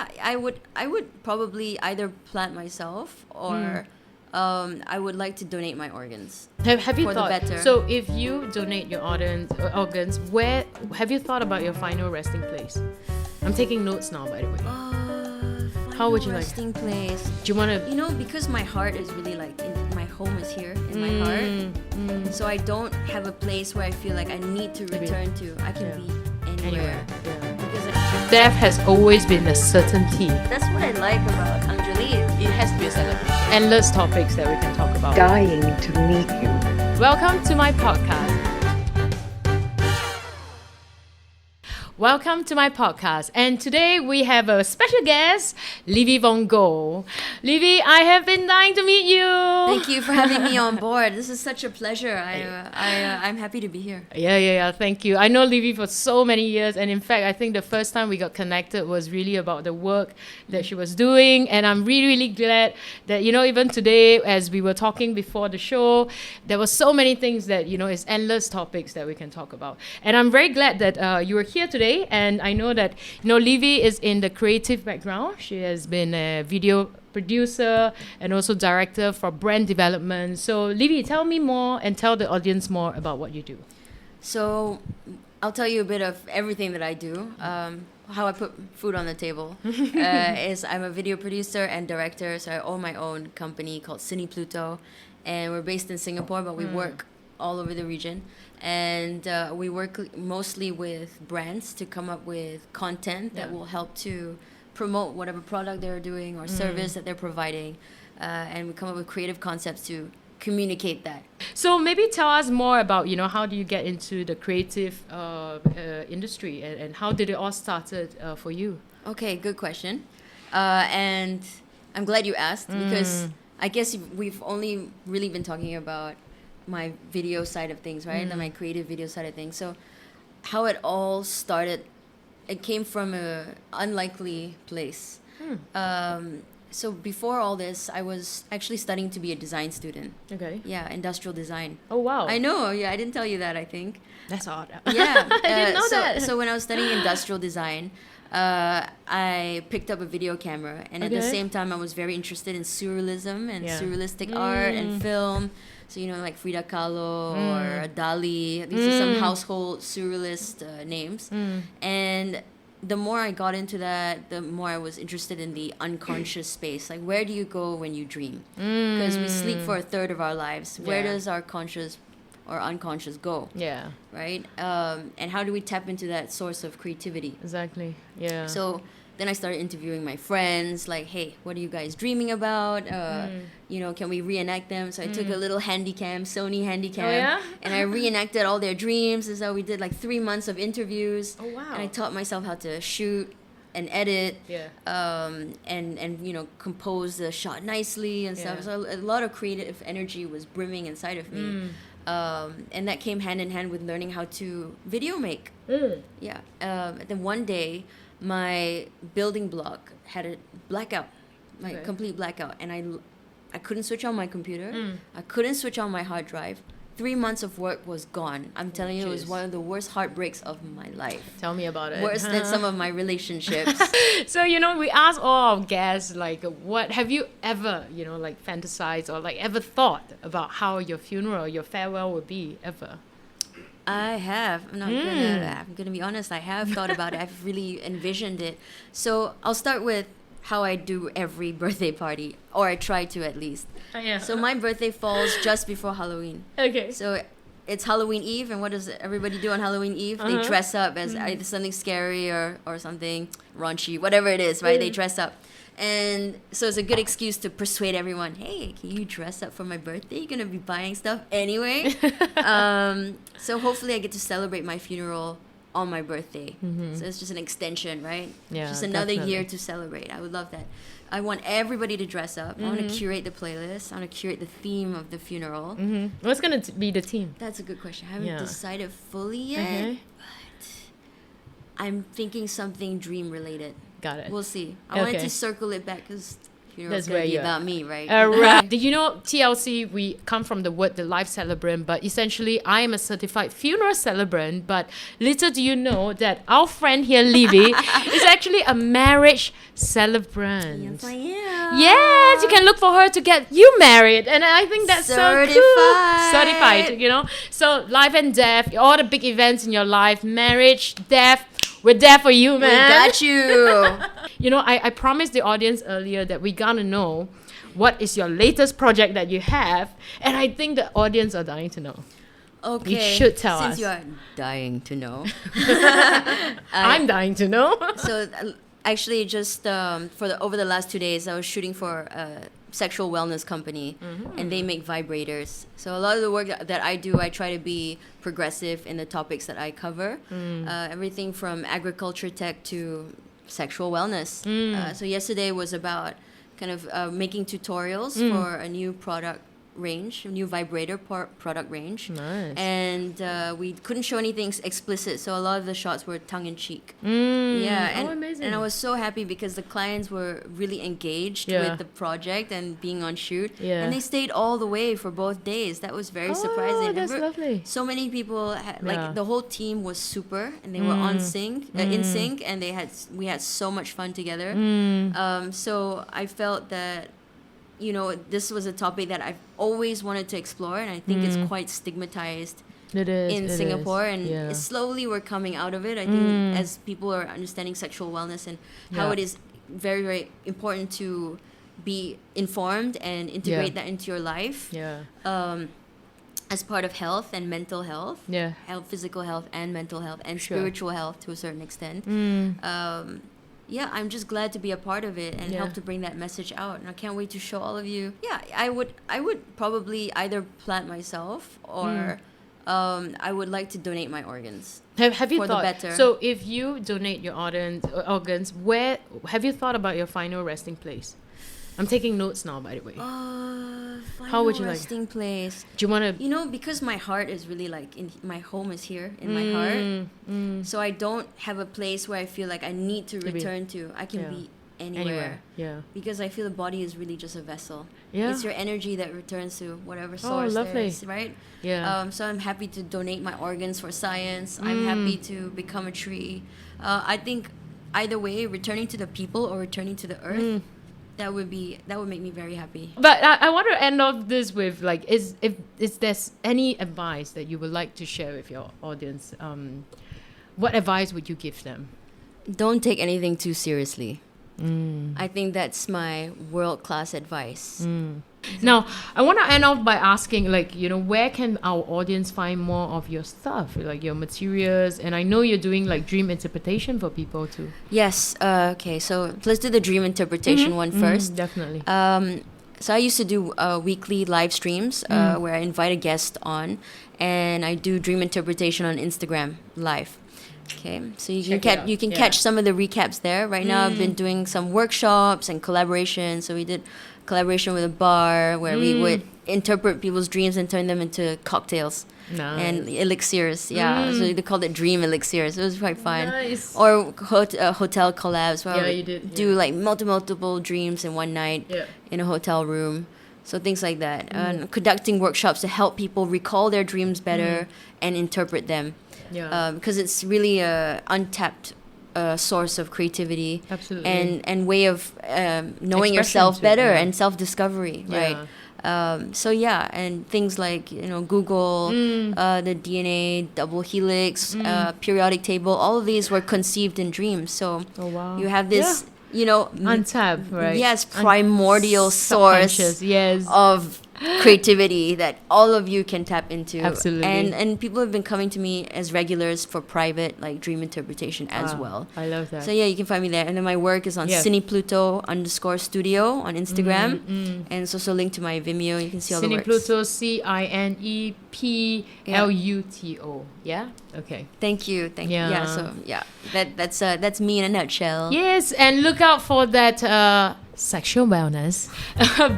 yeah, I would probably either plant myself or I would like to donate my organs. Have you For the thought? better. So if you donate your organs, where have you thought about your final resting place? I'm taking notes now, by the way. How would you like? Resting place. Do you want to? You know, because my heart is really like my home is here in my heart, so I don't have a place where I feel like I need to return to. I can be anywhere. Yeah. Because Death has always been a certainty. that's what I like about Angjolie. It has to be a celebration. Endless topics that we can talk about. Dying to meet you. Welcome to my podcast. Welcome to my podcast. And today we have a special guest, Livy von Go. Livy, I have been dying to meet you. Thank you for having me on board. This is such a pleasure. I'm happy to be here. Yeah. Thank you. I know Livy for so many years, and in fact, I think the first time we got connected was really about the work that she was doing. And I'm really glad that, even today, as we were talking before the show, there were so many things that, it's endless topics that we can talk about. And I'm very glad that you were here today. And I know that, Livy is in the creative background. She has been a video producer and also director for brand development. So, Livy, tell me more and tell the audience more about what you do. So, I'll tell you a bit of everything that I do. How I put food on the table is I'm a video producer and director. So I own my own company called Cine Pluto, and we're based in Singapore, but we work all over the region. And we work mostly with brands to come up with content that will help to promote whatever product they're doing or service that they're providing. And we come up with creative concepts to communicate that. So maybe tell us more about, how do you get into the creative industry and how did it all started for you? Okay, good question. And I'm glad you asked because I guess we've only really been talking about my video side of things, right? My creative video side of things. So how it all started, it came from a unlikely place. So before all this, I was actually studying to be a design student. Okay. Yeah, industrial design. Oh, wow. I know. Yeah, I didn't tell you that, I think. That's odd. Yeah. I didn't know that. So when I was studying industrial design, I picked up a video camera. And at the same time, I was very interested in surrealism and surrealistic art and film. So, like Frida Kahlo or Dali. These are some household surrealist names. And the more I got into that, the more I was interested in the unconscious space. Like, where do you go when you dream? Because we sleep for a third of our lives. Where does our conscious or unconscious go? Yeah. Right? And how do we tap into that source of creativity? Exactly. Yeah. So then I started interviewing my friends, like, hey, what are you guys dreaming about? Can we reenact them? So I took a little Sony Handycam, and I reenacted all their dreams. And so we did like 3 months of interviews. Oh, wow. And I taught myself how to shoot and edit, and compose the shot nicely and stuff. So a lot of creative energy was brimming inside of me. And that came hand in hand with learning how to video make. Then one day, my building block had a blackout, complete blackout, and I couldn't switch on my computer. I couldn't switch on my hard drive. 3 months of work was gone. I'm telling you, it was one of the worst heartbreaks of my life. Tell me about it. Worse than some of my relationships. So, we ask all our guests, like, what have you ever, fantasized or, ever thought about how your funeral, your farewell would be, ever? I have. I'm gonna be honest. I have thought about it. I've really envisioned it. So I'll start with how I do every birthday party, or I try to at least. So my birthday falls just before Halloween. Okay. So it's Halloween Eve, and what does everybody do on Halloween Eve? They dress up as either something scary or something raunchy, whatever it is, right? They dress up. And so it's a good excuse to persuade everyone, hey, can you dress up for my birthday? You're going to be buying stuff anyway. So hopefully I get to celebrate my funeral on my birthday. So it's just an extension, right? Yeah, just another definitely. year to celebrate. I would love that. I want everybody to dress up. I want to curate the playlist. I want to curate the theme of the funeral. What's going to be the theme? That's a good question. I haven't decided fully yet, but I'm thinking something dream related. Got it. We'll see. I wanted to circle it back because funeral is That's going where to be you're about me, right? Right. Did you know TLC, we come from the word the life celebrant, but essentially I am a certified funeral celebrant. But little do you know that our friend here, Livy, is actually a marriage celebrant. Yes, I am. Yes, you can look for her to get you married. And I think that's Certified. so cool. Certified, you know. So life and death, all the big events in your life, marriage, death, we're there for you, man. We got you. You know, I promised the audience earlier that we gotta know what is your latest project that you have, and I think the audience are dying to know. Okay. You should tell us. Since you are dying to know. I'm dying to know. So actually just over the last 2 days, I was shooting for a sexual wellness company, and they make vibrators. So a lot of the work that I do, I try to be progressive in the topics that I cover. Everything from agriculture tech to sexual wellness. So yesterday was about kind of making tutorials for a new product range, a new vibrator product range. Nice. And we couldn't show anything explicit, so a lot of the shots were tongue-in-cheek. Amazing. And I was so happy because the clients were really engaged with the project and being on shoot. And they stayed all the way for both days. That was very surprising. That's lovely. So many people like the whole team was super, and they were in sync, and we had so much fun together. So I felt that, you know, this was a topic that I've always wanted to explore, and I think it's quite stigmatized in Singapore, and slowly we're coming out of it. I think as people are understanding sexual wellness and how it is very, very important to be informed and integrate that into your life as part of health and mental health, physical health and mental health and spiritual health to a certain extent. I'm just glad to be a part of it and help to bring that message out. And I can't wait to show all of you. Yeah, I would probably either plant myself or I would like to donate my organs. Have you for thought? The better. So if you donate your organs, where have you thought about your final resting place? I'm taking notes now, by the way. How would you resting place? Do you want to? You know, because my heart is really like my home is here in my heart. So I don't have a place where I feel like I need to return to. I can be anywhere. Because I feel the body is really just a vessel. It's your energy that returns to whatever source there is, right? So I'm happy to donate my organs for science. I'm happy to become a tree. I think either way, returning to the people or returning to the earth, that would make me very happy. But I want to end off this with like, is there's any advice that you would like to share with your audience? What advice would you give them? Don't take anything too seriously. I think that's my world-class advice. Now, I want to end off by asking, like, you know, where can our audience find more of your stuff, like your materials? And I know you're doing like dream interpretation for people too. Yes. Okay. So let's do the dream interpretation one first. Definitely. So I used to do weekly live streams where I invite a guest on, and I do dream interpretation on Instagram live. Okay, so you can catch some of the recaps there. Right now, I've been doing some workshops and collaborations. So we did collaboration with a bar where we would interpret people's dreams and turn them into cocktails and elixirs. So they called it dream elixirs. It was quite fun. Nice. Or hotel collabs where I would do like multiple dreams in one night in a hotel room. So things like that. Conducting workshops to help people recall their dreams better and interpret them. Because it's really a untapped source of creativity. Absolutely. And way of knowing yourself better and self-discovery, right? And things like, you know, Google, the DNA double helix, periodic table, all of these were conceived in dreams. So you have this, you know, untapped, right? Yes, primordial source of creativity that all of you can tap into. Absolutely. And people have been coming to me as regulars for private like dream interpretation as well. I love that. So you can find me there. And then my work is on CinePluto_studio on Instagram. And it's also linked to my Vimeo. You can see all the works. CinePluto, CinePluto. Yeah? Okay. Thank you. That's me in a nutshell. Yes, and look out for that sexual wellness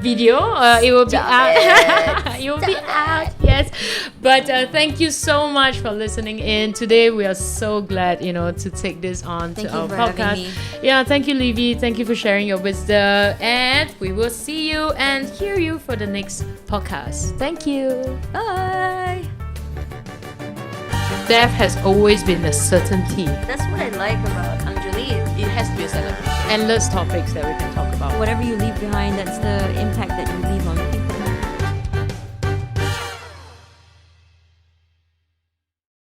video. It will be out. It will be out. Yes. But thank you so much for listening in today. We are so glad, to take this on Thank to you our for podcast. having me. Yeah, thank you, Livy. Thank you for sharing your wisdom, and we will see you and hear you for the next podcast. Thank you. Bye. Death has always been a certainty. That's what I like about Angjolie. It has to be a celebration. Endless topics that we can talk about. Whatever you leave behind, that's the impact that you leave on